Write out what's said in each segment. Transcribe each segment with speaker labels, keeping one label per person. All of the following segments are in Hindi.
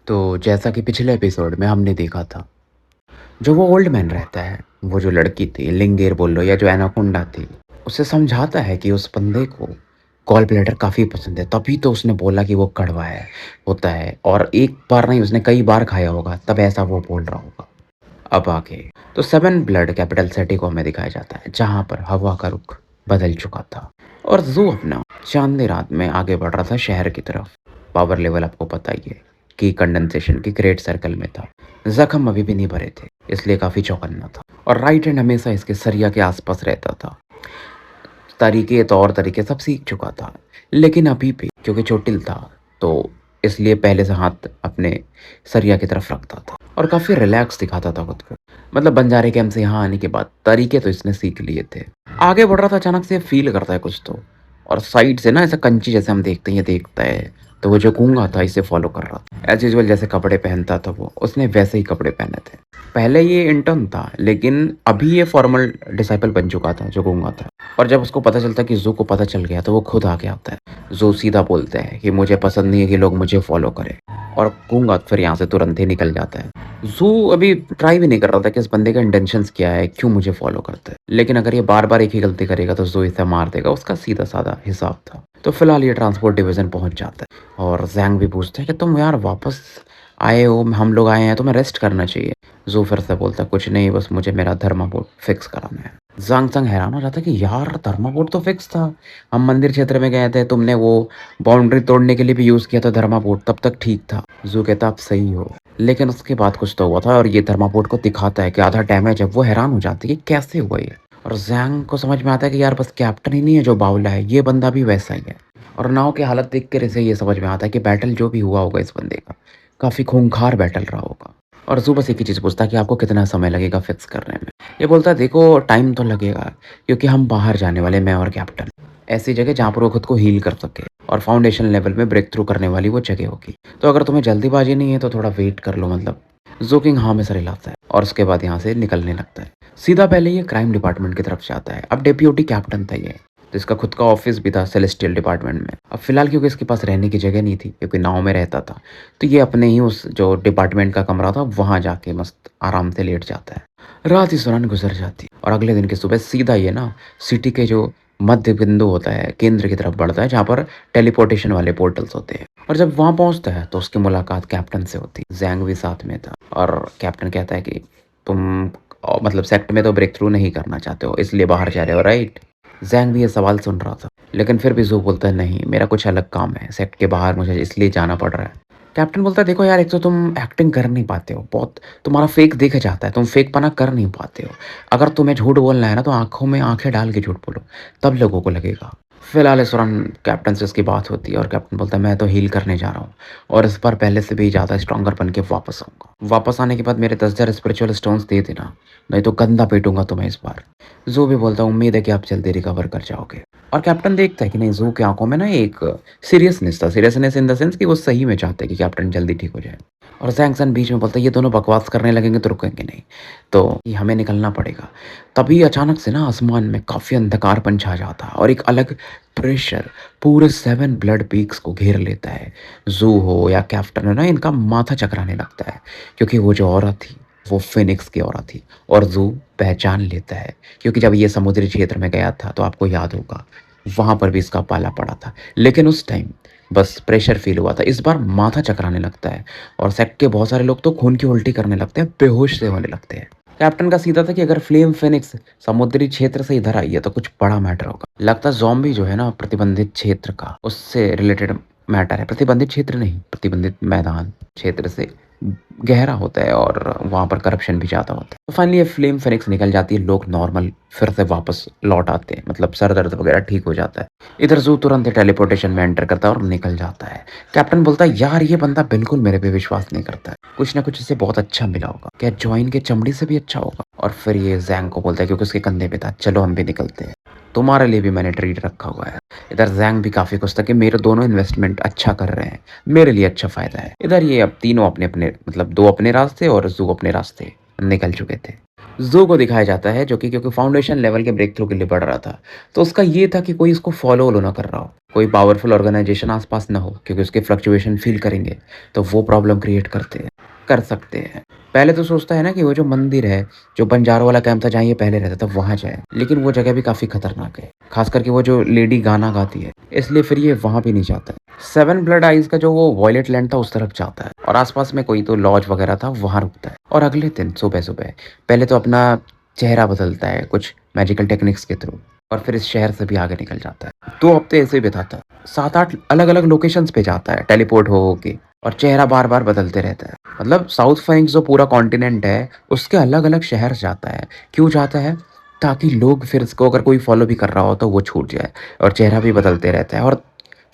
Speaker 1: तो जैसा कि पिछले एपिसोड में हमने देखा था, जो वो ओल्ड मैन रहता है, वो जो लड़की थी, लिंगेर बोल लो या जो एनाकोंडा थी, उसे समझाता है कि उस बंदे को गॉल ब्लैडर काफ़ी पसंद है, तभी तो उसने बोला कि वो कड़वा है होता है और एक बार नहीं उसने कई बार खाया होगा, तब ऐसा वो बोल रहा होगा। अब आगे तो 7 ब्लड कैपिटल सिटी को हमें दिखाया जाता है, जहाँ पर हवा का रुख बदल चुका था और ज़ू अपना चाँदनी रात में आगे बढ़ रहा था शहर की तरफ। पावर लेवल आपको पता ही है कि कंडेंसेशन की ग्रेट सर्कल में था। ज़ख्म अभी भी नहीं भरे थे, इसलिए काफ़ी चौकन्ना था और राइट हैंड हमेशा इसके सरिया के आसपास रहता था। तरीके तौर तरीके सब सीख चुका था, लेकिन अभी भी क्योंकि चोटिल था, तो इसलिए पहले से हाथ अपने सरिया की तरफ रखता था और काफ़ी रिलैक्स दिखाता था खुद को। मतलब बंजारे कैंप से यहाँ आने के बाद तरीके तो इसने सीख लिए थे। आगे बढ़ रहा था, अचानक से फील करता है कुछ तो, और साइड से ना ऐसा कंची जैसे हम देखते हैं ये देखता है, तो वो जो गूंगा था इसे फॉलो कर रहा था। एज यूजुअल जैसे कपड़े पहनता था वो, उसने वैसे ही कपड़े पहने थे। पहले ये इंटर्न था, लेकिन अभी ये फॉर्मल डिसाइपल बन चुका था जो गूंगा था। और जब उसको पता चलता है कि ज़ू को पता चल गया, तो वो खुद आगे आता है। ज़ू सीधा बोलता है कि मुझे पसंद नहीं है कि लोग मुझे फॉलो करें, और गूंगा फिर यहाँ से तुरंत ही निकल जाता है। ज़ू अभी ट्राई भी नहीं कर रहा था कि इस बंदे का इंटेंशंस क्या है, क्यों मुझे फॉलो करता है, लेकिन अगर ये बार बार एक ही गलती करेगा तो ज़ू इसे मार देगा, उसका सीधा साधा हिसाब था। तो फिलहाल ये ट्रांसपोर्ट डिवीज़न पहुंच जाता है और जैंग भी पूछता है कि तुम यार वापस आए हो, हम लोग आए हैं, तुम्हें रेस्ट करना चाहिए। ज़ू फिर से बोलता है कुछ नहीं, बस मुझे मेरा थर्माकोट फिक्स कराना है। ज़ांग ज़ांग हैरान हो जाता है कि यार थर्माकोट तो फिक्स था, हम मंदिर क्षेत्र में गए थे, तुमने वो बाउंड्री तोड़ने के लिए भी यूज़ किया था थर्माकोट, तब तक ठीक था। ज़ू कहता आप सही हो, लेकिन उसके बाद कुछ तो हुआ था और ये थर्माकोट को दिखाता है कि आधा डैमेज है। वो हैरान हो जाती है कि कैसे हुआ ये, और जैंग को समझ में आता है कि यार बस कैप्टन ही नहीं है जो बावला है, ये बंदा भी वैसा ही है। और नाव की हालत देख कर इसे ये समझ में आता है कि बैटल जो भी हुआ होगा इस बंदे का, काफ़ी खूंखार बैटल रहा होगा। और ज़ू बस एक ही चीज़ पूछता है कि आपको कितना समय लगेगा फिक्स करने में। ये बोलता है देखो टाइम तो लगेगा, क्योंकि हम बाहर जाने वाले, मैं और कैप्टन, ऐसी जगह जहाँ पर वो खुद को हील कर सके और फाउंडेशन लेवल में ब्रेक थ्रू करने वाली वो जगह होगी। तो अगर तुम्हें जल्दीबाजी नहीं है तो थोड़ा वेट कर लो, मतलब। ज़ू किंग हाँ में सर हिलाता है और उसके बाद यहाँ से निकलने लगता है। सीधा पहले ये क्राइम डिपार्टमेंट की तरफ जाता है। अब डेप्यूटी कैप्टन था ये, तो इसका खुद का ऑफिस भी था सेलेस्टियल डिपार्टमेंट में। अब फिलहाल क्योंकि इसके पास रहने की जगह नहीं थी, क्योंकि नाव में रहता था, तो ये अपने ही उस जो डिपार्टमेंट का कमरा था वहाँ जाके मस्त आराम से लेट जाता है। रात ही सुनान गुजर जाती है और अगले दिन की सुबह सीधा ये ना सिटी के जो मध्य बिंदु होता है, केंद्र की तरफ बढ़ता है, जहाँ पर टेलीपोर्टेशन वाले पोर्टल्स होते हैं। और जब वहाँ पहुँचता है तो उसकी मुलाकात कैप्टन से होती है। जैंग भी साथ में था और कैप्टन कहता है कि तुम मतलब सेक्ट में तो ब्रेक थ्रू नहीं करना चाहते हो, इसलिए बाहर जा रहे हो, राइट? जैंग भी ये सवाल सुन रहा था, लेकिन फिर भी ज़ू बोलता है नहीं, मेरा कुछ अलग काम है, सेक्ट के बाहर मुझे इसलिए जाना पड़ रहा है। कैप्टन बोलता है देखो यार, एक तो तुम एक्टिंग कर नहीं पाते हो, बहुत तुम्हारा फेक देखा जाता है, तुम फेक पना कर नहीं पाते हो। अगर तुम्हें झूठ बोलना है ना, तो आंखों में आंखें डाल के झूठ बोलो, तब लोगों को लगेगा। फिलहाल इस दौरान कैप्टन से उसकी बात होती है और कैप्टन बोलता है मैं तो हील करने जा रहा हूँ और इस बार पहले से भी ज़्यादा स्ट्रॉन्गर बन के वापस आऊँगा। वापस आने के बाद मेरे 10,000 स्पिरिचुअल स्टोन्स दे देना, नहीं तो गंदा पीटूंगा तुम्हें इस बार। ज़ू भी बोलता है उम्मीद है कि आप जल्दी रिकवर कर जाओगे। और कैप्टन देखता है कि नहीं, ज़ू की आंखों में ना एक सीरियसनेस था, सीरियसनेस इन द सेंस कि वो सही में चाहते हैं कि कैप्टन जल्दी ठीक हो जाए। और जैंक्सन बीच में बोलता है ये दोनों बकवास करने लगेंगे तो रुकेंगे नहीं, तो ये हमें निकलना पड़ेगा। तभी अचानक से ना आसमान में काफ़ी अंधकारपन छा जाता है और एक अलग प्रेशर पूरे 7 ब्लड पीक्स को घेर लेता है। ज़ू हो या कैप्टन हो ना, इनका माथा चकराने लगता है, क्योंकि वो जो औरत थी वो फिनिक्स की औरत थी। और ज़ू पहचान लेता है, क्योंकि जब ये समुद्री क्षेत्र में गया था तो आपको याद होगा वहाँ पर भी इसका पाला पड़ा था, लेकिन उस टाइम बस प्रेशर फील हुआ था। इस बार माथा चकराने लगता है और सेक्ट के बहुत सारे लोग तो खून की उल्टी करने लगते हैं, बेहोश से होने लगते हैं। कैप्टन का सीधा था कि अगर फ्लेम फिनिक्स समुद्री क्षेत्र से इधर आई है तो कुछ बड़ा मैटर होगा। लगता है ज़ॉम्बी जो है ना प्रतिबंधित क्षेत्र का, उससे रिलेटेड मैटर है। प्रतिबंधित क्षेत्र नहीं, प्रतिबंधित मैदान क्षेत्र से गहरा होता है और वहाँ पर करप्शन भी ज़्यादा होता है। तो फाइनली ये फ्लेम फिनिक्स निकल जाती है, लोग नॉर्मल फिर से वापस लौट आते हैं, मतलब सर दर्द वगैरह ठीक हो जाता है। इधर ज़ू तुरंत ही टेलीपोर्टेशन में एंटर करता है और निकल जाता है। कैप्टन बोलता है यार ये बंदा बिल्कुल मेरे पे विश्वास नहीं करता है, कुछ ना कुछ इसे बहुत अच्छा मिला होगा, क्या जॉइन के चमड़ी से भी अच्छा होगा। और फिर ये जैंग को बोलता है, क्योंकि उसके कंधे पे था, चलो हम भी निकलते हैं, तुम्हारे लिए भी मैंने ट्रीट रखा हुआ है। इधर जैंग भी काफ़ी खुश था कि मेरे दोनों इन्वेस्टमेंट अच्छा कर रहे हैं, मेरे लिए अच्छा फ़ायदा है। इधर ये अब तीनों अपने अपने मतलब दो अपने रास्ते और ज़ू अपने रास्ते निकल चुके थे। ज़ू को दिखाया जाता है जो कि क्योंकि फाउंडेशन लेवल के ब्रेक थ्रू के लिए बढ़ रहा था। तो उसका ये था कि कोई इसको फ़ॉलो-वॉलो ना कर रहा हो। कोई पावरफुल ऑर्गनाइज़ेशन आस-पास ना हो क्योंकि उसके फ्लक्चुएशन फ़ील करेंगे, तो वो प्रॉब्लम क्रिएट कर सकते हैं। पहले तो सोचता है ना कि वो जो मंदिर है, जो बंजारों वाला कैंप था जहाँ ये पहले रहता था वहाँ जाए। लेकिन वो जगह भी काफ़ी खतरनाक है। ख़ास करके वो जो लेडी गाना गाती है, इसलिए फिर ये वहाँ भी नहीं जाता है। सेवन ब्लड आइज़ का जो वो वॉयलेट लैंड था उस तरफ जाता है और आस-पास में कोई तो लॉज वगैरह था वहाँ रुकता है। और अगले दिन सुबह-सुबह पहले तो अपना चेहरा बदलता है कुछ मैजिकल टेक्निक्स के थ्रू और फिर इस शहर से भी आगे निकल जाता है। 2 हफ्ते ऐसे ही बिताता है। 7-8 अलग-अलग लोकेशंस पे जाता है टेलीपोर्ट हो के और चेहरा बार-बार बदलते रहता है। मतलब साउथ फिंक्स जो पूरा कॉन्टिनेंट है, उसके अलग-अलग शहर जाता है। क्यों जाता है? ताकि लोग फिर इसको अगर कोई फॉलो भी कर रहा हो तो वो छूट जाए और चेहरा भी बदलते रहता है और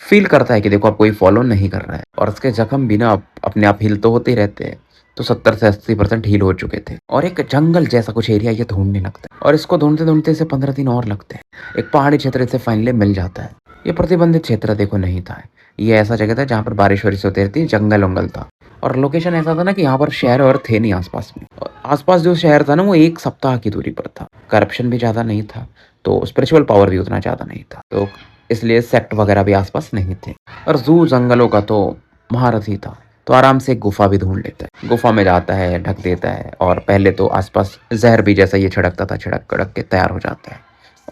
Speaker 1: फ़ील करता है कि देखो अब कोई फॉलो नहीं कर रहा है और उसके ज़ख्म भी ना अपने आप हील तो होते ही रहते हैं। तो 70 से 80% हील हो चुके थे और एक जंगल जैसा कुछ एरिया ये ढूँढने लगता है और इसको ढूँढते-ढूँढते इसे 15 दिन और लगते हैं। एक पहाड़ी क्षेत्र इसे फाइनली मिल जाता है। ये प्रतिबंधित क्षेत्र देखो नहीं था। ये ऐसा जगह था जहाँ पर बारिश-वारिश होती रहती, जंगल-वंगल था और लोकेशन ऐसा था ना कि यहाँ पर शहर और थे नहीं आस-पास में। और आस-पास जो शहर था ना वो 1 सप्ताह की दूरी पर था। करप्शन भी ज़्यादा नहीं था, तो स्पिरिचुअल पावर भी उतना ज़्यादा नहीं था। तो इसलिए सेक्ट वगैरह भी आस-पास नहीं थे और ज़ू जंगलों का तो महारथी था। तो आराम से एक गुफ़ा भी ढूँढ लेता है। गुफ़ा में जाता है, ढक देता है और पहले तो आस-पास ज़हर भी जैसा ये छिड़कता था, छिड़क-कड़क के तैयार हो जाता है।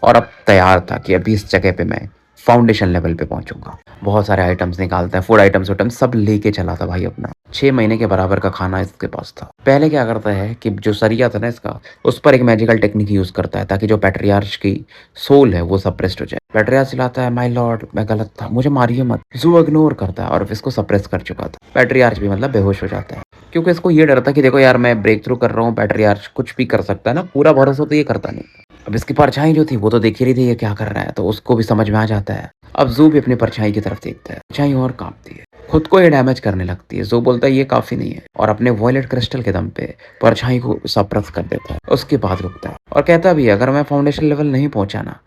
Speaker 1: और अब तैयार था कि अभी इस जगह पे मैं फाउंडेशन लेवल पे पहुँचूँगा। बहुत सारे आइटम्स निकालता है, फूड आइटम्स सब लेके चला था भाई अपना। 6 महीने के बराबर का खाना इसके पास था। पहले क्या करता है कि जो सरिया था ना इसका, उस पर एक मैजिकल टेक्निक यूज़ करता है ताकि जो पैट्रियार्च की सोल है वो सप्रेस्ड हो जाए। पैट्रियार्च चिल्लाता है माय लॉर्ड मैं गलत था, मुझे मारिए मत। ज़ू इग्नोर करता है और इसको सप्रेस कर चुका था। पैट्रियार्च भी मतलब बेहोश हो जाता है। क्योंकि इसको ये डर था कि देखो यार मैं ब्रेक थ्रू कर रहा हूँ, पैट्रियार्च कुछ भी कर सकता है ना, पूरा भरोसा तो ये करता नहीं। अब इसकी परछाई जो थी वो तो देख ही रही थी ये क्या कर रहा है, तो उसको भी समझ में आ जाता है। अब ज़ू भी अपनी परछाई की तरफ देखता है, परछाई और काँपती है, खुद को ये डैमेज करने लगती है। ज़ू बोलता है ये काफ़ी नहीं है और अपने वॉयलेट क्रिस्टल के दम पे परछाई को सप्रेस कर देता है। उसके बाद रुकता है और कहता भी है अगर मैं फाउंडेशन लेवल नहीं पहुँचा ना,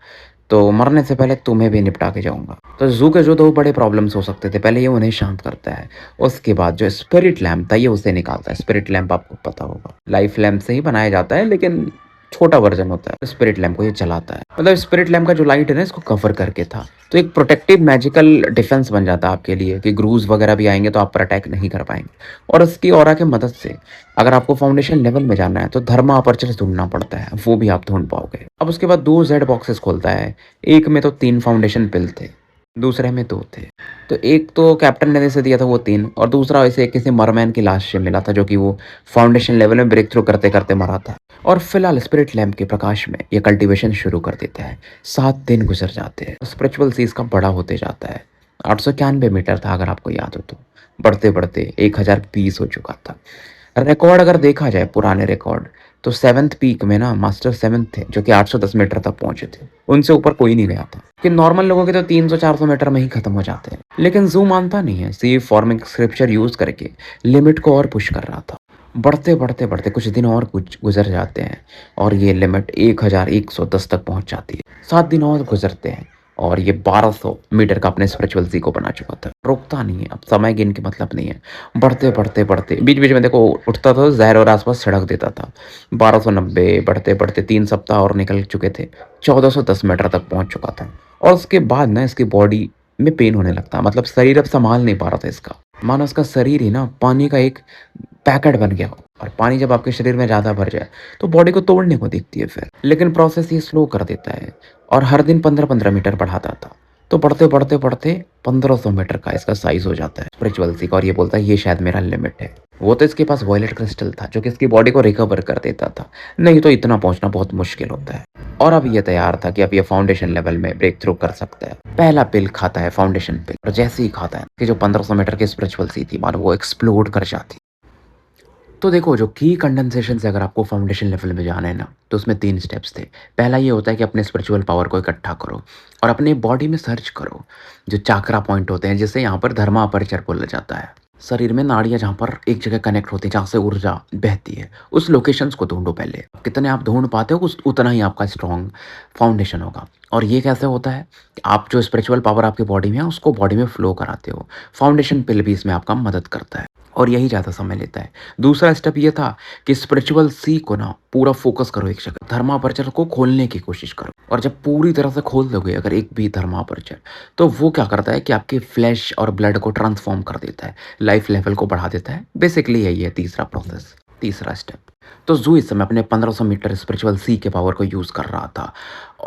Speaker 1: तो मरने से पहले तुम्हें भी निपटा के जाऊँगा। तो ज़ू के जो 2 बड़े प्रॉब्लम्स हो सकते थे, पहले ये उन्हें शांत करता है। उसके बाद जो स्पिरिट लैम्प था ये उसे निकालता है। स्पिरिट लैम्प आपको पता होगा, लाइफ लैम्प से ही बनाया जाता है लेकिन छोटा वर्ज़न होता है। स्पिरिट लैम्प को ये जलाता है। मतलब स्पिरिट लैम्प का जो लाइट है ना इसको कवर करके था। तो एक प्रोटेक्टिव मैजिकल डिफेंस बन जाता है आपके लिए कि ग्रूव्स वगैरह भी आएँगे तो आप पर अटैक नहीं कर पाएँगे। और उसकी ऑरा की मदद से अगर आपको फाउंडेशन लेवल में जाना है तो धर्मा अपर्चर्स ढूँढना पड़ता है, वो भी आप ढूँढ पाओगे। अब उसके बाद 2 ज़ेड बॉक्सेस खोलता है। एक में तो 3 फाउंडेशन पिल थे, दूसरे में 2 थे। तो एक तो कैप्टन ने जैसे दिया था वो 3 और दूसरा ऐसे किसी मरमैन की लाश से मिला था जो कि वो फाउंडेशन लेवल में ब्रेक थ्रू करते-करते मरा था। और फिलहाल स्पिरिट लैम्प के प्रकाश में ये कल्टीवेशन शुरू कर देता है। 7 दिन गुज़र जाते हैं। स्पिरिचुअल सीज़ का बड़ा होते जाता है। 891 मीटर था अगर आपको याद हो तो। बढ़ते-बढ़ते 1020 हो चुका था। रिकॉर्ड अगर देखा जाए पुराने रिकॉर्ड तो 7th पीक में ना मास्टर 7th थे जो कि 810 मीटर तक पहुंचे थे। उनसे ऊपर कोई नहीं गया था कि नॉर्मल लोगों के तो 300-400 मीटर में ही खत्म हो जाते हैं। लेकिन ज़ू मानता नहीं है, सी फॉर्मिंग स्क्रिप्चर यूज़ करके लिमिट को और पुश कर रहा था। बढ़ते कुछ दिन और कुछ गुजर जाते हैं और ये लिमिट 1110 तक पहुंच जाती है। 7 दिन और गुजरते हैं और ये 1200 मीटर का अपने स्पिरिचुअल सी को बना चुका था। रुकता नहीं है, अब समय गिन के मतलब नहीं है। बढ़ते बीच-बीच में देखो उठता था ज़हर और आस-पास छिड़क देता था। 1290 बढ़ते-बढ़ते 3 सप्ताह और निकल चुके थे। 1410 मीटर तक पहुँच चुका था और उसके बाद ना इसकी बॉडी में पेन होने लगता है। मतलब शरीर अब सँभाल नहीं पा रहा था इसका। मानो उसका शरीर ही ना पानी का एक पैकेट बन गया हो और पानी जब आपके शरीर में ज़्यादा भर जाए तो बॉडी को तोड़ने को दिखती है फिर। लेकिन प्रोसेस ये स्लो कर देता है और हर दिन 15-15 मीटर बढ़ाता था। तो बढ़ते 1500 मीटर का इसका साइज़ हो जाता है स्पिरिचुअल सी का और ये बोलता है ये शायद मेरा लिमिट है। वो तो इसके पास वॉयलेट क्रिस्टल था जो कि इसकी बॉडी को रिकवर कर देता था। नहीं तो इतना पहुँचना बहुत मुश्किल होता है। और अब ये तैयार था कि अब ये फाउंडेशन लेवल में ब्रेक थ्रू कर सकता है। पहला पिल खाता है फाउंडेशन पिल और जैसे ही खाता है कि जो 1500 मीटर की स्पिरिचुअल सी थी मानो वो एक्सप्लोड कर जाती। तो देखो जो की कंडेंसेशन से अगर आपको फाउंडेशन लेवल में जाना है ना तो उसमें 3 स्टेप्स थे। पहला ये होता है कि अपने स्पिरिचुअल पावर को इकट्ठा करो और अपने बॉडी में सर्च करो जो चाक्रा पॉइंट होते हैं जिसे यहाँ पर धर्मा अपर्चर बोला जाता है। शरीर में नाड़ियाँ जहाँ पर एक जगह कनेक्ट होती है जहाँ से ऊर्जा बहती है उस लोकेशंस को ढूंढो पहले। कितने आप ढूंढ पाते हो उतना ही आपका स्ट्रॉन्ग फाउंडेशन होगा। और ये कैसे होता है कि आप जो स्पिरिचुअल पावर आपकी बॉडी में है उसको बॉडी में फ्लो कराते हो। फाउंडेशन पिल भी इसमें आपका मदद करता है। और यही ज़्यादा समय लेता है। दूसरा स्टेप ये था कि स्पिरिचुअल सी को ना पूरा फ़ोकस करो एक जगह, धर्मापर्चर को खोलने की कोशिश करो और जब पूरी तरह से खोल दोगे अगर एक भी धर्मापर्चर, तो वो क्या करता है कि आपके फ्लैश और ब्लड को ट्रांसफ़ॉर्म कर देता है, लाइफ़ लेवल को बढ़ा देता है। बेसिकली यही है तीसरा प्रोसेस, तीसरा स्टेप। तो ज़ू इस समय अपने 1500 मीटर स्पिरिचुअल सी के पावर को यूज़ कर रहा था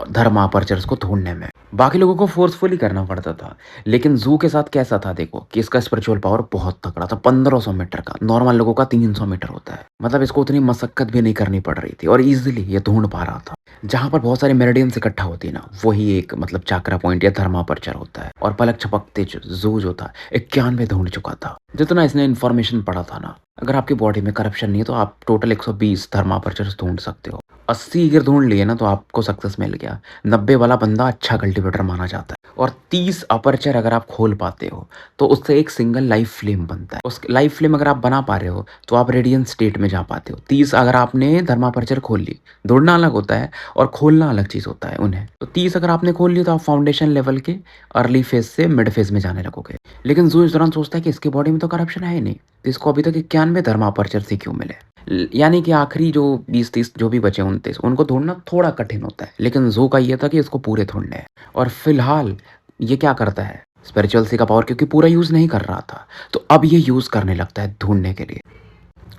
Speaker 1: धर्मापर्चर्स को ढूँढने में। बाकी लोगों को फ़ोर्सफुली करना पड़ता था, लेकिन ज़ू के साथ कैसा था देखो कि इसका स्पिरिचुअल पावर बहुत तगड़ा था, 1500 मीटर का, नॉर्मल लोगों का 300 मीटर होता है। मतलब इसको उतनी मशक्कत भी नहीं करनी पड़ रही थी और ईज़िली ये ढूँढ पा रहा था। जहाँ पर बहुत सारे मेरिडियंस इकट्ठा होती है ना, वही एक मतलब चाक्रा पॉइंट या धर्मापर्चर होता है और पलक झपकते ज़ू जो था 91 ढूँढ चुका था। जितना इसने इन्फॉर्मेशन पढ़ा था ना, अगर आपकी बॉडी में करप्शन नहीं है तो आप टोटल 120 थर्मापर्चर्स ढूँढ सकते हो। 80 अगर ढूँढ लिए ना तो आपको सक्सेस मिल गया। 90 वाला बंदा अच्छा कल्टीवेटर माना जाता है और 30 अपर्चर अगर आप खोल पाते हो तो उससे एक सिंगल लाइफ फ्लेम बनता है। उस लाइफ फ्लेम अगर आप बना पा रहे हो तो आप रेडियंट स्टेट में जा पाते हो। 30 अगर आपने धर्मापर्चर खोल ली, ढूँढना अलग होता है और खोलना अलग चीज़ होता है उन्हें। तो 30 अगर आपने खोल ली तो आप फाउंडेशन लेवल के अर्ली फेज़ से मिड फेज़ में जाने लगोगे। लेकिन ज़ू इस दौरान सोचता है कि इसकी बॉडी में तो करप्शन है ही नहीं, तो इसको अभी तक 91 धर्मापर्चर से क्यों मिले? यानी कि आखिरी जो 20-30 जो भी बचे 29 उनको ढूँढना थोड़ा कठिन होता है। लेकिन ज़ू का ये था कि इसको पूरे ढूँढने हैं और फ़िलहाल ये क्या करता है, स्पिरिचुअल सी का पावर क्योंकि पूरा यूज़ नहीं कर रहा था, तो अब ये यूज़ करने लगता है ढूँढने के लिए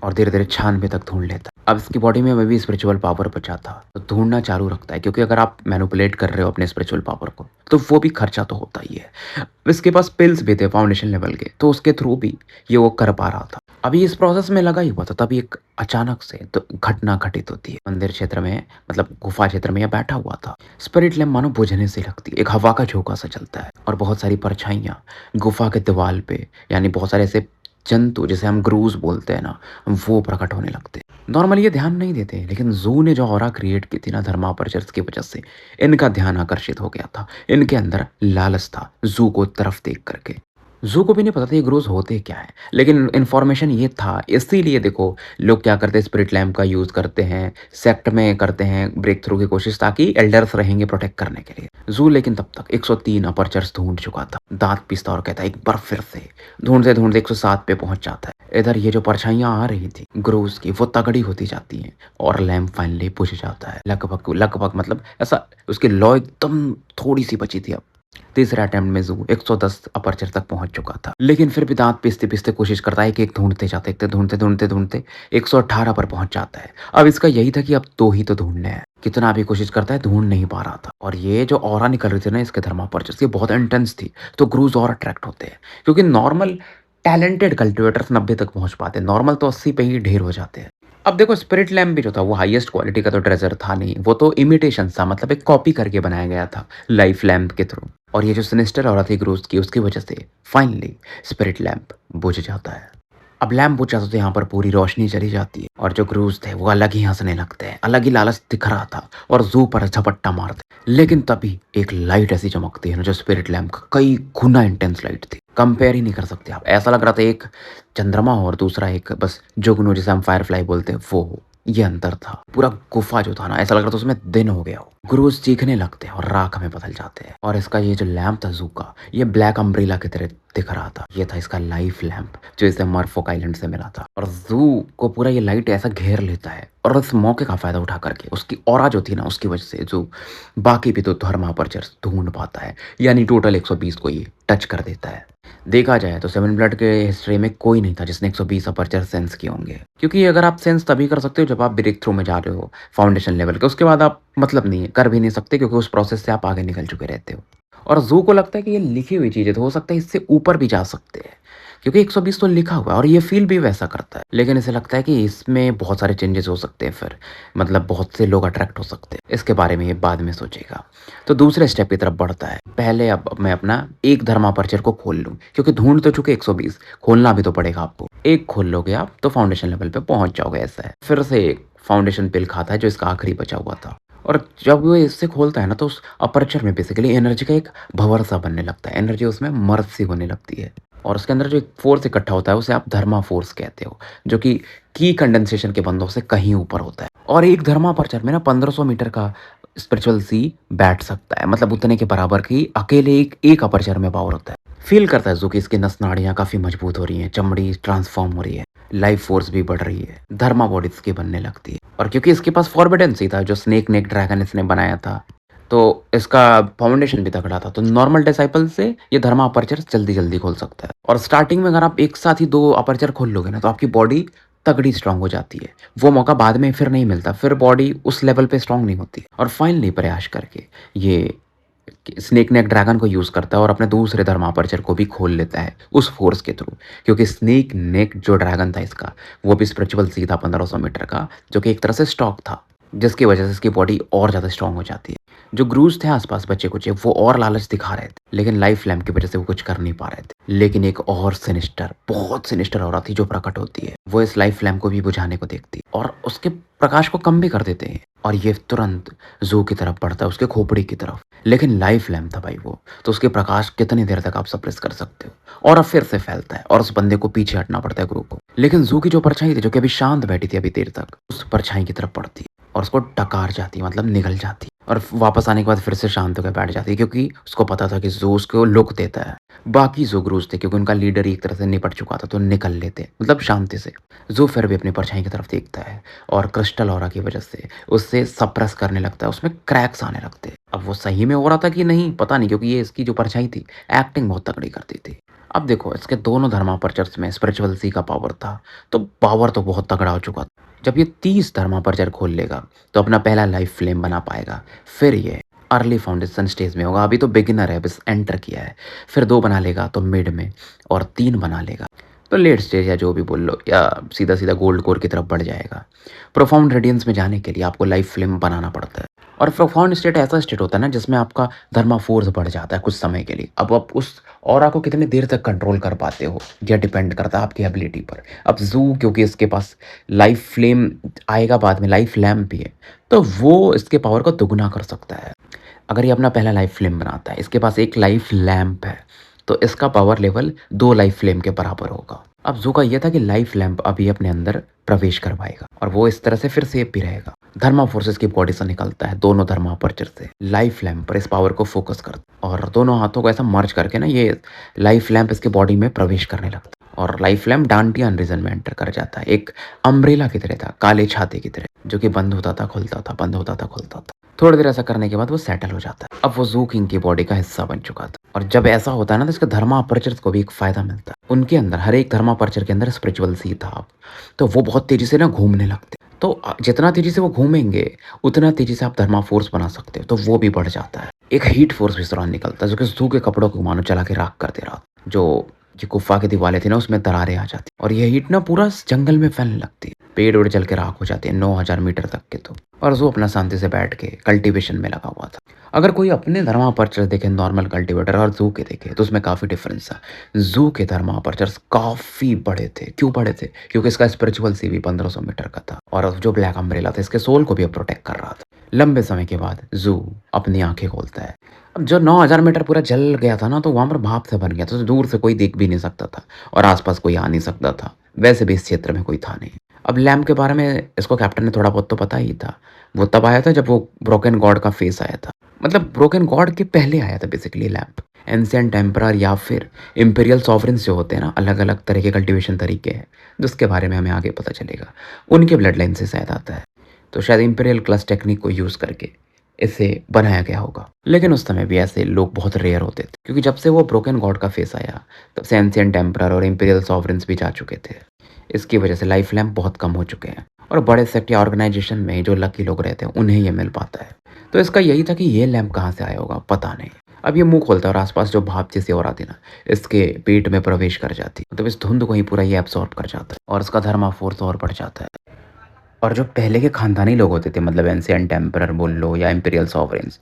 Speaker 1: और धीरे-धीरे 96 तक ढूँढ लेता है। अब इसकी बॉडी में भी स्पिरिचुअल पावर बचा था, तो ढूँढना चालू रखता है क्योंकि अगर आप मैनिपुलेट कर रहे हो अपने स्पिरिचुअल पावर को, तो वो भी खर्चा तो होता ही है। इसके पास पिल्स भी थे फाउंडेशन लेवल के, तो उसके थ्रू भी ये वो कर पा रहा था। अभी इस प्रोसेस में लगा ही हुआ था, तभी एक अचानक से तो घटना घटित होती है। मंदिर क्षेत्र में मतलब गुफा क्षेत्र में ये बैठा हुआ था। स्पिरिट लैम्प मानो बुझने से लगती है, एक हवा का झोंका सा चलता है और बहुत सारी परछाइयाँ गुफा के दीवार पे यानी बहुत सारे ऐसे जंतु जिसे हम ग्रूज बोलते हैं ना, वो प्रकट होने लगते हैं। नॉर्मली ये ध्यान नहीं देते, लेकिन ज़ू ने जो ऑरा क्रिएट की थी ना धर्मापर्चर्स की वजह से, इनका ध्यान आकर्षित हो गया था। इनके अंदर लालच था ज़ू को तरफ देख करके। ज़ू को भी नहीं पता था ये ग्रोज होते क्या है, लेकिन इन्फॉर्मेशन ये था, इसीलिए देखो लोग क्या करते हैं स्पिरिट लैम्प का यूज़ करते हैं, सेक्ट में करते हैं ब्रेक थ्रू की कोशिश ताकि एल्डर्स रहेंगे प्रोटेक्ट करने के लिए। ज़ू लेकिन तब तक 103 अपर्चर्स ढूंढ चुका था, दांत पीसता और कहता है एक बार फिर से, ढूंढते ढूंढते 107 पे पहुंच जाता है। इधर ये जो परछाइयाँ आ रही थी ग्रोज की वो तगड़ी होती जाती हैं और लैम्प फाइनली बुझ जाता है। लगभग लगभग मतलब ऐसा उसकी लौ एकदम थोड़ी सी बची थी अब। तीसरे अटेम्प्ट में ज़ू 110 अपर्चर तक पहुंच चुका था, लेकिन फिर भी दांत पीसते-पीसते कोशिश करता है कि एक ढूंढते जाते ढूंढते 118 पर पहुंच जाता है। अब इसका यही था कि अब 2 ही तो ढूंढने हैं। कितना भी कोशिश करता है ढूंढ नहीं पा रहा था और ये जो ऑरा निकल रही थी ना इसके धर्मापर्चर्स ये बहुत इंटेंस थी, तो ग्रूज और अट्रैक्ट होते हैं क्योंकि नॉर्मल टैलेंटेड कल्टिवेटर्स 90 तक पहुंच पाते हैं, नॉर्मल तो 80 पे ही ढेर हो जाते हैं। अब देखो स्पिरिट लैम्प भी जो था वो हाईएस्ट क्वालिटी का तो ट्रेजर था नहीं, वो तो इमिटेशन था, मतलब एक कॉपी करके बनाया गया था लाइफ लैम्प के थ्रू। और ये जो सिनिस्टर औरत थी ग्रोथ की उसकी वजह से फाइनली स्पिरिट लैम्प बुझ जाता है। अब लैम्प बुझ जाता तो यहाँ पर पूरी रोशनी चली जाती है और जो ग्रूज थे वो अलग ही हंसने लगते हैं, अलग ही लालच दिख रहा था और ज़ू पर झपट्टा मारते। लेकिन तभी एक लाइट ऐसी चमकती है ना जो स्पिरिट लैम्प का कई गुना इंटेंस लाइट थी, कंपेयर ही नहीं कर सकते आप। ऐसा लग रहा था एक चंद्रमा हो और दूसरा एक बस जुगनू जिसे हम फायरफ्लाई बोलते हैं वो हो, ये अंतर था। पूरा गुफा जो था ना ऐसा लग रहा था उसमें दिन हो गया हो। गुरुज चीखने लगते हैं और राख में बदल जाते हैं और इसका ये जो लैम्प था ज़ू का ये ब्लैक अम्ब्रेला की तरह दिख रहा था। ये था इसका लाइफ लैम्प जो इसे मरफोक आइलैंड से मिला था और ज़ू को पूरा ये लाइट ऐसा घेर लेता है और उस मौके का फायदा उठा करके उसकी ऑरा जो थी ना उसकी वजह से जो बाकी भी तो धर्मापर्चर्स ढूंढ पाता है, यानी टोटल 120 को ये टच कर देता है। देखा जाए तो सेवन ब्लड के हिस्ट्री में कोई नहीं था जिसने 120 अपर्चर सेंस किए होंगे, क्योंकि अगर आप सेंस तभी कर सकते हो जब आप ब्रेक थ्रू में जा रहे हो फाउंडेशन लेवल के, उसके बाद आप मतलब नहीं है कर भी नहीं सकते क्योंकि उस प्रोसेस से आप आगे निकल चुके रहते हो। और ज़ू को लगता है कि ये लिखी हुई चीज़ है तो हो सकता है इससे ऊपर भी जा सकते हैं क्योंकि 120 तो लिखा हुआ है और ये फील भी वैसा करता है, लेकिन इसे लगता है कि इसमें बहुत सारे चेंजेस हो सकते हैं, फिर मतलब बहुत से लोग अट्रैक्ट हो सकते हैं। इसके बारे में ये बाद में सोचेगा। तो दूसरे स्टेप की तरफ बढ़ता है। पहले अब मैं अपना एक धर्मापर्चर को खोल लूँ क्योंकि ढूंढ तो चुके 120, खोलना भी तो पड़ेगा आपको। एक खोल लोगे आप तो फाउंडेशन लेवल पे पहुंच जाओगे। ऐसा है फिर से एक फाउंडेशन पिल खाता है जो इसका आखिरी बचा हुआ था और जब वो इससे खोलता है ना तो उस अपर्चर में बेसिकली एनर्जी का एक भंवर सा बनने लगता है, एनर्जी उसमें मर्ज सी होने लगती है और उसके अंदर जो एक फोर्स इकट्ठा होता है उसे आप धर्मा फोर्स कहते हो, जो कि की कंडेंसेशन के बंदों से कहीं ऊपर होता है। और एक धर्मापर्चर में ना 1500 मीटर का स्पिरिचुअल सी बैठ सकता है, मतलब उतने के बराबर की अकेले एक अपर्चर में पावर होता है। फ़ील करता है ज़ू कि इसकी नस नाड़ियाँ काफ़ी मजबूत हो रही हैं, चमड़ी ट्रांसफ़ॉर्म हो रही है, लाइफ़ फ़ोर्स भी बढ़ रही है, धर्मा बॉडी इसकी बनने लगती है। और क्योंकि इसके पास फ़ॉरबिडन सी था जो स्नेक नेक ड्रैगन इसने बनाया था, तो इसका फाउंडेशन भी तगड़ा था। तो नॉर्मल डिसाइपल से ये धर्मा अपर्चर जल्दी-जल्दी खोल सकता है। और स्टार्टिंग में अगर आप एक साथ ही 2 अपर्चर खोल लोगे ना, तो आपकी बॉडी तगड़ी स्ट्रॉन्ग हो जाती है। वो मौका बाद में फिर नहीं मिलता, फिर बॉडी उस लेवल पे स्ट्रॉन्ग नहीं होती। और फाइनली प्रयास करके ये स्नेक नेक ड्रैगन को यूज़ करता है और अपने दूसरे धर्मापर्चर को भी खोल लेता है उस फ़ोर्स के थ्रू। क्योंकि स्नेक नेक जो ड्रैगन था इसका, वो भी स्पिरिचुअल सी था 1500 मीटर का, जो कि एक तरह से स्टॉक था, जिसकी वजह से इसकी बॉडी और ज़्यादा स्ट्रॉन्ग हो जाती है। जो ग्रूज़ थे आस-पास बचे-कुचे, वो और लालच दिखा रहे थे, लेकिन लाइफ लैम्प की वजह से वो कुछ कर नहीं पा रहे थे। लेकिन एक और सिनिस्टर, बहुत सिनिस्टर औरत थी जो प्रकट होती है। वो इस लाइफ लैम्प को भी बुझाने को देखती है और उसके प्रकाश को कम भी कर देते हैं और ये तुरंत ज़ू की तरफ बढ़ता है, उसके खोपड़ी की तरफ। लेकिन लाइफ लैम्प था भाई वो, तो उसके प्रकाश कितनी देर तक आप सप्रेस कर सकते हो? और अब फिर से फैलता है और उस बंदे को पीछे हटना पड़ता है ग्रुप को। लेकिन ज़ू की जो परछाई थी, जो कि अभी शांत बैठी थी अभी देर तक, उस परछाई की तरफ पड़ती है और उसको टकार जाती है, मतलब निगल जाती है और वापस आने के बाद फिर से शांत होकर बैठ जाती है क्योंकि उसको पता था कि ज़ू उसको लुक देता है। बाकी ज़ू ग्रुज थे क्योंकि उनका लीडर एक तरह से निपट चुका था, तो निकल लेते, मतलब शांति से। ज़ू फिर भी अपनी परछाई की तरफ देखता है और क्रिस्टल ऑरा की वजह से उससे सप्रेस करने लगता है, उसमें क्रैक्स आने लगते हैं। अब वो सही में हो रहा था कि नहीं पता नहीं, क्योंकि ये इसकी जो परछाई थी एक्टिंग बहुत तगड़ी करती थी। अब देखो इसके दोनों धर्मापर्चर्स में स्पिरिचुअल सी का पावर था, तो पावर तो बहुत तगड़ा हो चुका था। जब ये 30 धर्मापर्चर खोल लेगा तो अपना पहला लाइफ फ्लेम बना पाएगा। फिर ये अर्ली फाउंडेशन स्टेज में होगा, अभी तो बिगिनर है, बस एंटर किया है। फिर 2 बना लेगा तो मिड में, और 3 बना लेगा तो लेट स्टेज या जो भी बोल लो, या सीधा-सीधा गोल्ड कोर की तरफ बढ़ जाएगा। प्रोफाउंड रेडियंस में जाने के लिए आपको लाइफ फ्लेम बनाना पड़ता है। और प्रोफाउंड स्टेट ऐसा स्टेट होता है ना जिसमें आपका धर्मा फोर्स बढ़ जाता है कुछ समय के लिए। अब आप उस ऑरा को कितनी देर तक कंट्रोल कर पाते हो, यह डिपेंड करता है आपकी एबिलिटी पर। अब ज़ू क्योंकि इसके पास लाइफ फ्लेम आएगा बाद में, लाइफ लैम्प भी है, तो वो इसके पावर को दुगना कर सकता है। अगर ये अपना पहला लाइफ फ्लेम बनाता है, इसके पास एक लाइफ लैम्प है, तो इसका पावर लेवल 2 लाइफ फ्लेम के बराबर होगा। अब ज़ू का ये था कि लाइफ लैम्प अभी अपने अंदर प्रवेश करवाएगा और वो इस तरह से फिर सेफ भी रहेगा। धर्मा फोर्सेस की बॉडी से निकलता है दोनों धर्मापर्चर से, लाइफ लैम्प पर इस पावर को फोकस करता है और दोनों हाथों को ऐसा मर्ज करके ना ये लाइफ लैम्प इसके बॉडी में प्रवेश करने लगता है और लाइफ लैम्प डांटियन रीजन में एंटर कर जाता है। एक अम्ब्रेला की तरह था, काले छाते की तरह, जो कि बंद होता था खुलता था, बंद होता था खुलता था। थोड़ी देर ऐसा करने के बाद वो सेटल हो जाता है। अब वो ज़ू किंग की बॉडी का हिस्सा बन चुका था और जब ऐसा होता है ना तो इसके धर्मापर्चर्स को भी एक फायदा मिलता है। उनके अंदर, हर एक धर्मापर्चर के अंदर स्पिरिचुअल सी था, तो वो बहुत तेजी से ना घूमने लगते। तो जितना तेजी से वो घूमेंगे उतना तेजी से आप धर्मा फोर्स बना सकते हो, तो वो भी बढ़ जाता है। एक हीट फोर्स भी इस दौरान निकलता है जो कि ज़ू के कपड़ों को मानो चला के राख कर दे रहा था। जो ये गुफा की दीवारें थी ना उसमें दरारें आ जाती और ये हीट ना पूरा जंगल में फैलने लगती है। पेड़ उड़ जल के राख हो जाते हैं 9000 मीटर तक के। तो और ज़ू अपना शांति से बैठ के कल्टीवेशन में लगा हुआ था। अगर कोई अपने धर्मापर्चर देखे नॉर्मल कल्टीवेटर और ज़ू के देखे तो उसमें काफ़ी डिफरेंस था। ज़ू के धर्मापर्चर्स काफ़ी बड़े थे। क्यों बड़े थे? क्योंकि इसका स्पिरिचुअल सी भी 1500 मीटर का था और जो ब्लैक अम्ब्रेला था इसके सोल को भी अब प्रोटेक्ट कर रहा था। लंबे समय के बाद ज़ू अपनी आंखें खोलता है। अब जो 9000 मीटर पूरा जल गया था ना, तो वहाँ पर भाप सा बन गया था, तो दूर से कोई देख भी नहीं सकता था और आसपास कोई आ नहीं सकता था। वैसे भी इस क्षेत्र में कोई था नहीं। अब लैम्प के बारे में इसको कैप्टन ने थोड़ा बहुत तो पता ही था। वो तब आया था जब वो ब्रोकन गॉड का फेस आया था, मतलब ब्रोकन गॉड के पहले आया था बेसिकली लैम्प। एंशिएंट एम्परर या फिर इंपीरियल सॉवरेन्स जो होते हैं ना, अलग-अलग तरह के कल्टीवेशन तरीके हैं, जिसके बारे में हमें आगे पता चलेगा। उनके ब्लड लाइन से शायद आता है। तो शायद इंपीरियल क्लच टेक्निक को यूज़ करके इसे बनाया गया होगा। लेकिन उस समय भी ऐसे लोग बहुत रेयर होते थे क्योंकि जब से वो ब्रोकन गॉड का फेस आया तब से एंशिएंट एम्परर और इंपीरियल सॉवरेन्स भी जा चुके थे। इसकी वजह से लाइफ लैम्प बहुत कम हो चुके हैं और बड़े सेक्ट या ऑर्गेनाइजेशन में जो लकी लोग रहते हैं उन्हें ये मिल पाता है। तो इसका यही था कि ये लैम्प कहाँ से आया होगा, पता नहीं। अब ये मुंह खोलता है और आसपास जो भाप जैसी और आती ना, इसके पेट में प्रवेश कर जाती, मतलब इस धुंध को ही पूरा ये एब्सॉर्ब कर जाता है और इसका धर्मा फोर्स और बढ़ जाता है। और जो पहले के खानदानी लोग होते थे, मतलब एंशिएंट एम्परर बोल लो या इंपीरियल सॉवरेन्स,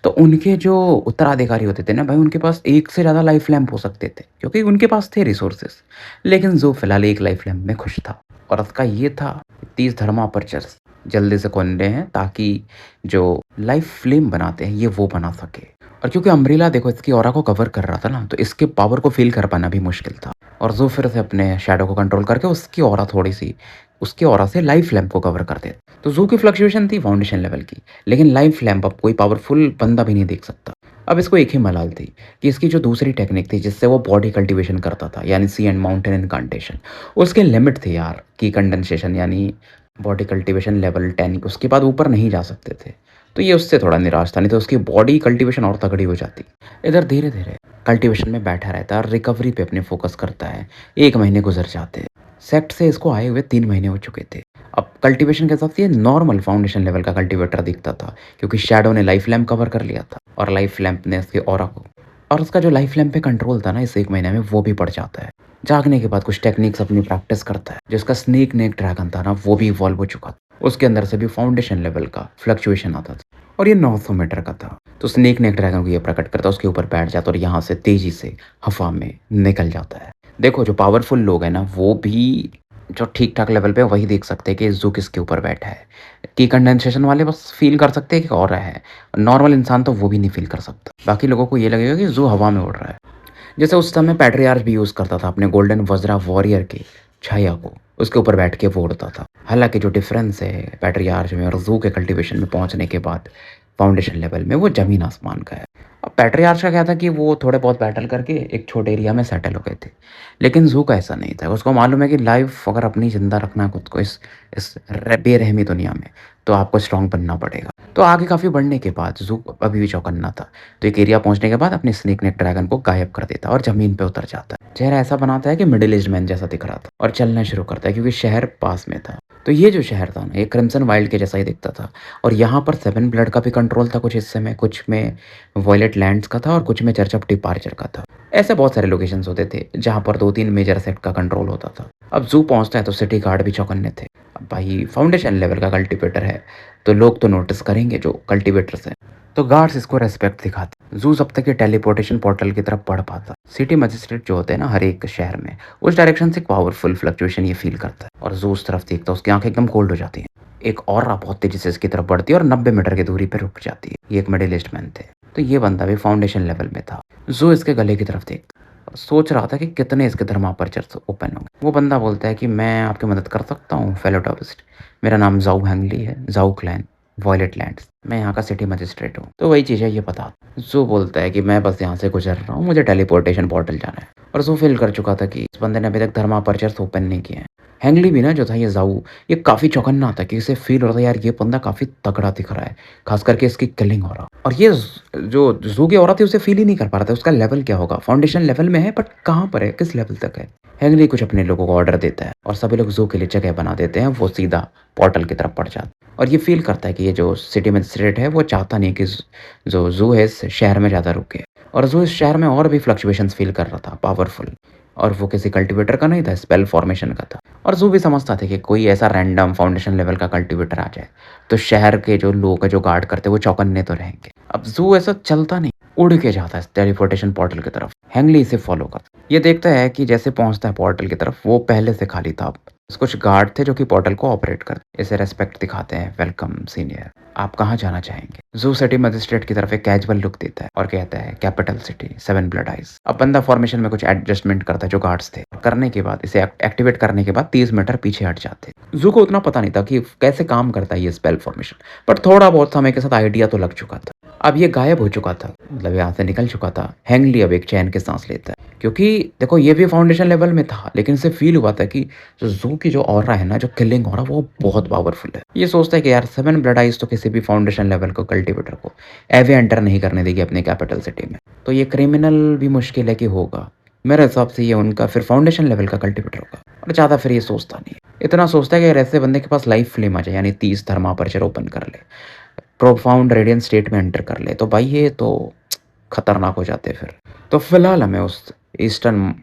Speaker 1: तो उनके जो उत्तराधिकारी होते थे ना भाई, उनके पास एक से ज़्यादा लाइफ लैम्प हो सकते थे क्योंकि उनके पास थे रिसोर्सेस। लेकिन जो फिलहाल एक लाइफ लैम्प में खुश था और उसका ये था 30 धर्मापर्चर्स जल्दी से खोलने हैं ताकि जो लाइफ फ्लेम बनाते हैं ये वो बना सके। और क्योंकि अम्ब्रेला देखो इसकी ऑरा को कवर कर रहा था ना, तो इसके पावर को फील कर पाना भी मुश्किल था और जो फिर से अपने शैडो को कंट्रोल करके उसकी ऑरा थोड़ी सी, उसकी ऑरा से लाइफ लैम्प को कवर कर दे। तो ज़ू की फ्लक्चुएशन थी फाउंडेशन लेवल की, लेकिन लाइफ लैम्प अब कोई पावरफुल बंदा भी नहीं देख सकता। अब इसको एक ही मलाल थी कि इसकी जो दूसरी टेक्निक थी जिससे वो बॉडी कल्टीवेशन करता था यानी सी एंड माउंटेन इनकांटेशन, उसके लिमिट थे यार की कंडेंसेशन यानी बॉडी कल्टीवेशन लेवल 10 उसके बाद ऊपर नहीं जा सकते थे। तो ये उससे थोड़ा निराश था, नहीं तो उसकी बॉडी कल्टीवेशन और तगड़ी हो जाती। इधर धीरे-धीरे कल्टीवेशन में बैठा रहता है और रिकवरी पे अपने फ़ोकस करता है। 1 महीने गुज़र जाते हैं। सेक्ट से इसको आए हुए 3 महीने हो चुके थे। अब कल्टीवेशन के हिसाब से ये नॉर्मल फाउंडेशन लेवल का कल्टीवेटर दिखता था क्योंकि शैडो ने लाइफ लैंप कवर कर लिया था और लाइफ लैंप ने उसके ऑरा को और उसका जो लाइफ लैंप पे कंट्रोल था ना इस 1 महीने में वो भी बढ़ जाता है। जागने के बाद कुछ टेक्निक्स अपनी प्रैक्टिस करता है। जिसका स्नेक नेक ड्रैगन था ना वो भी इवॉल्व हो चुका था। उसके अंदर से भी फाउंडेशन लेवल का फ्लक्चुएशन आता था और ये 900 मीटर का था। तो स्नेक नेक ड्रैगन को ये प्रकट करता है, उसके ऊपर बैठ जाता है और यहाँ से तेज़ी से हवा में निकल जाता है। देखो जो पावरफुल लोग हैं ना वो भी जो ठीक-ठाक लेवल पे है वही देख सकते हैं कि ज़ू किसके ऊपर बैठा है। कि कंडेंसेशन वाले बस फ़ील कर सकते हैं कि ऑरा है। नॉर्मल इंसान तो वो भी नहीं फ़ील कर सकता। बाकी लोगों को ये लगेगा कि ज़ू हवा में उड़ रहा है। जैसे उस समय पैट्रियार्च भी यूज़ करता था अपने गोल्डन वज्रा वॉरियर की छाया को, उसके ऊपर बैठ के वो उड़ता था। हालाँकि जो डिफ़रेंस है पैट्रियार्च में और ज़ू के कल्टीवेशन में पहुँचने के बाद फाउंडेशन लेवल में वो ज़मीन आसमान का है। अब पैट्रियार्च का क्या था कि वो थोड़े बहुत बैटल करके एक छोटे एरिया में सेटल हो गए थे। लेकिन ज़ू का ऐसा नहीं था। उसको मालूम है कि लाइफ़ अगर अपनी ज़िंदा रखना है खुद को इस बेरहमी दुनिया में, तो आपको स्ट्रॉन्ग बनना पड़ेगा। तो आगे काफ़ी बढ़ने के बाद ज़ू अभी भी चौकन्ना था। तो एक एरिया पहुँचने के बाद अपने स्नेक नेक ड्रैगन को गायब कर देता और ज़मीन पे उतर जाता है। चेहरा ऐसा बनाता है कि मिडल एज्ड मैन जैसा दिख रहा था और चलना शुरू करता है क्योंकि शहर पास में था। तो ये जो शहर था ना, ये क्रिम्सन वाइल्ड के जैसा ही दिखता था और यहाँ पर 7 ब्लड का भी कंट्रोल था कुछ हिस्से में, कुछ में वॉयलेट लैंड्स का था और कुछ में चर्च ऑफ डिपार्चर का था। ऐसे बहुत सारे लोकेशंस होते थे जहाँ पर 2-3 मेजर सेक्ट का कंट्रोल होता था। अब ज़ू पहुँचता है तो सिटी गार्ड भी चौकन्ने थे। अब भाई फाउंडेशन लेवल का कल्टीवेटर है, तो लोग तो नोटिस करेंगे जो कल्टीवेटर्स हैं। तो गार्ड्स इसको रिस्पेक्ट दिखाते। ज़ू जब तक ये टेलीपोर्टेशन पोर्टल की तरफ बढ़ पाता, सिटी मजिस्ट्रेट जो होते हैं ना हर एक शहर में, उस डायरेक्शन से पावरफुल फ्लक्चुएशन ये फील करता है और ज़ू उस तरफ देखता है, उसकी आंखें एकदम कोल्ड हो जाती हैं। एक ऑरा बहुत तेजी से इसकी तरफ बढ़ती है और 90 मीटर की दूरी पर रुक जाती है। ये एक मिडिल ईस्ट मैन थे। तो ये बंदा भी फाउंडेशन लेवल में था। ज़ू इसके गले की तरफ देखता और सोच रहा था कि कितने इसके धर्मापर्चर्स ओपन होंगे। वो बंदा बोलता है कि मैं आपकी मदद कर सकता हूँ फेलो टूरिस्ट। मेरा नाम ज़ाऊ हैंगली है, ज़ाऊ क्लैन, वॉयलेट लैंड्स। मैं यहाँ का सिटी मजिस्ट्रेट हूँ। तो वही चीज़ है ये बता। ज़ू बोलता है कि मैं बस यहाँ से गुजर रहा हूँ, मुझे टेलीपोर्टेशन पोर्टल जाना है। और ज़ू फ़ील कर चुका था कि इस बंदे ने अभी तक धर्मापर्चर्स ओपन नहीं किए हैं। हैंगली भी ना जो था ये ज़ाऊ, ये काफ़ी चौकन्ना था कि इसे फ़ील हो रहा था यार ये बंदा काफ़ी तगड़ा दिख रहा है। ख़ास करके इसकी किलिंग हो रहा और ये जो ज़ू की औरत थी उसे फ़ील ही नहीं कर पा रहा था उसका लेवल क्या होगा। फाउंडेशन लेवल में है बट कहाँ पर है, किस लेवल तक है। हैंगली कुछ अपने लोगों को ऑर्डर देता है और सभी लोग ज़ू के लिए जगह बना देते हैं। वो सीधा पोर्टल की तरफ बढ़ जाता है और ये फ़ील करता है कि ये जो सिटी मजिस्ट्रेट है वो चाहता नहीं कि जो ज़ू है इस शहर में ज़्यादा रुके और ज़ू इस शहर में और भी फ्लक्चुएशंस फ़ील कर रहा था पावरफुल और वो किसी कल्टीवेटर का नहीं था, स्पेल फॉर्मेशन का था। और ज़ू भी समझता था कि कोई ऐसा रैंडम फाउंडेशन लेवल का कल्टीवेटर आ जाए तो शहर के जो लोग हैं जो गार्ड करते हैं वो चौकन्ने तो रहेंगे। अब ज़ू ऐसा चलता नहीं, उड़ के जाता है टेलीपोर्टेशन पोर्टल की तरफ। हैंगली इसे फॉलो करता ये देखता है कि जैसे पहुंचता है पोर्टल की तरफ वो पहले से खाली था। अब कुछ गार्ड थे जो कि पोर्टल को ऑपरेट करते, इसे रेस्पेक्ट दिखाते हैं, वेलकम सीनियर, आप कहाँ जाना चाहेंगे। ज़ू सिटी मजिस्ट्रेट की तरफ एक कैजुअल लुक देता है और कहता है कैपिटल सिटी 7 ब्लड आइज। अब बंदा फॉर्मेशन में कुछ एडजस्टमेंट करता है जो गार्ड्स थे, करने के बाद इसे एक्टिवेट करने के बाद 30 मीटर पीछे हट जाते। ज़ू को उतना पता नहीं था कि कैसे काम करता है ये स्पेल फॉर्मेशन, बट थोड़ा बहुत समय के साथ आइडिया तो लग चुका था। अब ये गायब हो चुका था, मतलब यहाँ से निकल चुका था। हैंगली अब एक चैन के सांस लेता है क्योंकि देखो ये भी फाउंडेशन लेवल में था लेकिन इसे फील हुआ था कि जो ज़ू की जो ऑरा है ना, जो किलिंग हो रहा वो बहुत पावरफुल है। ये सोचता है कि यार 7 ब्लड आइज तो किसी भी फाउंडेशन लेवल को कल्टीवेटर को एवे एंटर नहीं करने देगी अपने कैपिटल सिटी में। तो ये क्रिमिनल भी मुश्किल है कि होगा। मेरे हिसाब से ये उनका फिर फाउंडेशन लेवल का कल्टीवेटर होगा और ज़्यादा फिर ये सोचता नहीं है। इतना सोचता है कि यार ऐसे बंदे के पास लाइफ फ्लेम आ जाए यानी 30 थर्मापर्चर ओपन कर ले, प्रोफाउंड रेडियंट स्टेट में एंटर कर ले तो भाई ये तो खतरनाक हो जाते फिर। तो फिलहाल हमें उस ईस्टर्न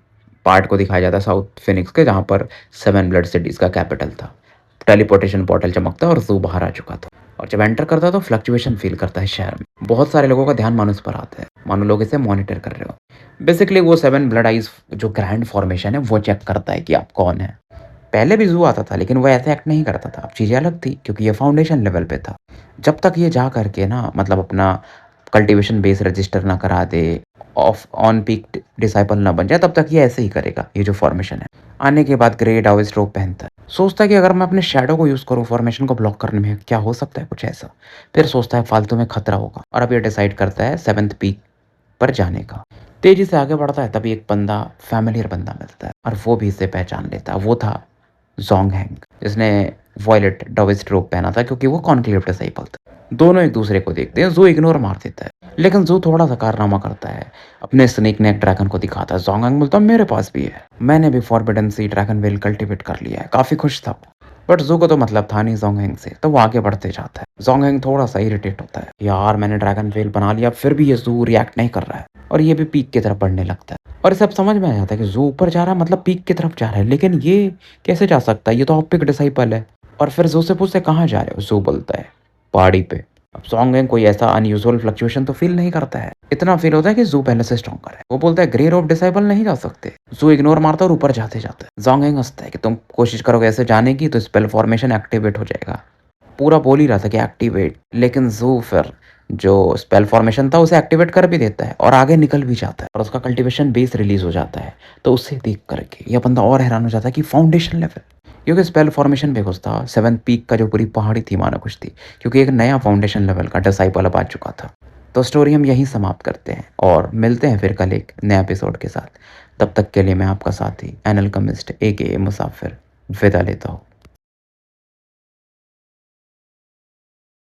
Speaker 1: पार्ट को दिखाया जाता है साउथ फिनिक्स के जहाँ पर 7 ब्लड सिटीज़ का कैपिटल था। टेलीपोर्टेशन पोर्टल चमकता और ज़ू बाहर आ चुका था और जब एंटर करता तो फ्लक्चुएशन फील करता है शहर में। बहुत सारे लोगों का ध्यान मानो पर आता है, मानो लोग इसे मॉनिटर कर रहे हो। बेसिकली वो 7 ब्लड आइज जो ग्रैंड फॉर्मेशन है वो चेक करता है कि आप कौन है। पहले भी ज़ू आता था लेकिन वो ऐसे एक्ट नहीं करता था। अब चीज़ें अलग थी क्योंकि ये फाउंडेशन लेवल पे था। जब तक ये जा करके ना मतलब अपना कल्टीवेशन बेस रजिस्टर ना करा दे, ऑफ ऑन पीक डिसाइपल ना बन जाए, तब तक ये ऐसे ही करेगा। ये जो फॉर्मेशन है आने के बाद ग्रे डाउ स्ट्रोक पहनता है। सोचता है कि अगर मैं अपने शैडो को यूज़ करूँ फॉर्मेशन को ब्लॉक करने में क्या हो सकता है कुछ ऐसा। फिर सोचता है फालतू में खतरा होगा और अब ये डिसाइड करता है 7th पीक पर जाने का। तेज़ी से आगे बढ़ता है तभी एक बंदा फ़ैमिलियर बंदा मिलता है और वो भी इसे पहचान लेता है। वो था ज़ोंग हैंग, जिसने वॉयलेट डॉविस्ट रोब पहना था क्योंकि वो कॉन्क्लेव डिसाइपल था। दोनों एक दूसरे को देखते हैं, ज़ू इग्नोर मार देता है। लेकिन ज़ू थोड़ा-सा कारनामा करता है, अपने स्नेक नेक ड्रैगन को दिखाता है। ज़ोंग हैंग बोलता है मेरे पास भी है, मैंने भी forbidden sea dragon well cultivate कर लिया है। काफ़ी खुश था वो। बट ज़ू को तो मतलब था नहीं ज़ोंग हैंग से, तो वो आगे बढ़ते जाता है। ज़ोंग हैंग थोड़ा-सा इरिटेट होता है, यार मैंने ड्रैगन वेल बना लिया फिर भी ये ज़ू रिएक्ट नहीं कर रहा है और ये भी पीक की तरफ बढ़ने लगता है। और इसे अब समझ में आ जाता है कि ज़ू ऊपर जा रहा है मतलब पीक की तरफ जा रहा है, लेकिन ये कैसे जा सकता है? ये तो ऑप्टिक डिसाइपल है। और फिर ज़ू से पूछते कहाँ जा रहे हो? ज़ू बोलता है पहाड़ी पे। अब ज़ोंग हैंग कोई ऐसा अनयूजुअल फ्लक्चुएशन तो फ़ील नहीं करता है। इतना फ़ील होता है कि ज़ू पहले से स्ट्रॉन्गर है। वो बोलता है ग्रे रोब डिसाइपल नहीं जा सकते। ज़ू इग्नोर मारता है और ऊपर जाते जाता है। ज़ोंग हैंग हँसता है कि तुम कोशिश करोगे ऐसे जाने की तो स्पेल फॉर्मेशन एक्टिवेट हो जाएगा। पूरा बोल ही रहा था कि एक्टिवेट, लेकिन ज़ू फिर जो स्पेल फॉर्मेशन था उसे एक्टिवेट कर भी देता है और आगे निकल भी जाता है और उसका कल्टीवेशन बेस रिलीज़ हो जाता है। तो उसे देख करके यह बंदा और हैरान हो जाता है कि फाउंडेशन लेवल, क्योंकि स्पेल फॉर्मेशन भी कुछ था। 7th पीक का जो पूरी पहाड़ी थी मानो कुछ थी, क्योंकि एक नया फाउंडेशन लेवल का डिसाइपल अब आ चुका था। तो स्टोरी हम यहीं समाप्त करते हैं और मिलते हैं फिर कल एक नए एपिसोड के साथ। तब तक के लिए मैं आपका साथी एन अल्केमिस्ट एके मुसाफिर विदा लेता हूँ।